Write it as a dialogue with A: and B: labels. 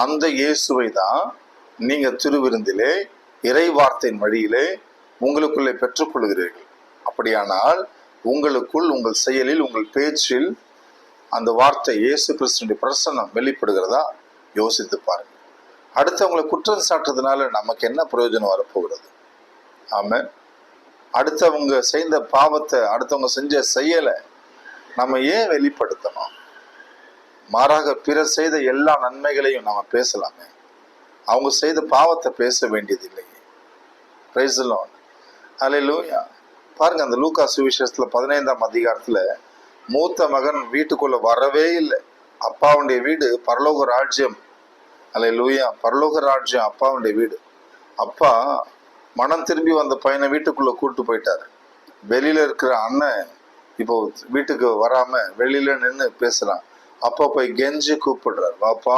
A: அந்த இயேசுவை தான் நீங்க திருவிருந்திலே இறை வார்த்தையின் வழியிலே உங்களுக்குள்ளே பெற்றுக்கொள்கிறீர்கள். அப்படியானால் உங்களுக்குள், உங்கள் செயலில், உங்கள் பேச்சில் அந்த வார்த்தை இயேசு கிறிஸ்துவின் பிரசன்னம் வெளிப்படுகிறதா? யோசித்து பாருங்க. அடுத்தவங்களை குற்றம் சாட்டுறதுனால நமக்கு என்ன பிரயோஜனம் வரப்போகிறது? ஆமென். அடுத்தவங்க செய்த பாவத்தை, அடுத்தவங்க செஞ்ச செயலை நம்ம ஏன் வெளிப்படுத்தணும்? மாறாக பிறர் செய்த எல்லா நன்மைகளையும் நம்ம பேசலாமே. அவங்க செய்த பாவத்தை பேச வேண்டியது இல்லையே. Praise the Lord. ஹல்லேலூயா. பாருங்க, அந்த லூக்கா சுவிசேஷத்துல 15ஆம் அதிகாரத்துல மூத்த மகன் வீட்டுக்குள்ள வரவே இல்லை. அப்பாவுடைய வீடு பரலோக ராஜ்யம். ஹல்லேலூயா. பரலோக ராஜ்யம் அப்பாவுடைய வீடு. அப்பா மனம் திரும்பி வந்த பையனை வீட்டுக்குள்ள கூட்டு போயிட்டாரு. வெளியில இருக்கிற அண்ணன் இப்போ வீட்டுக்கு வராம வெளியில நின்று பேசுறான். அப்பா போய் கெஞ்சி கூப்பிடுறாரு, வாப்பா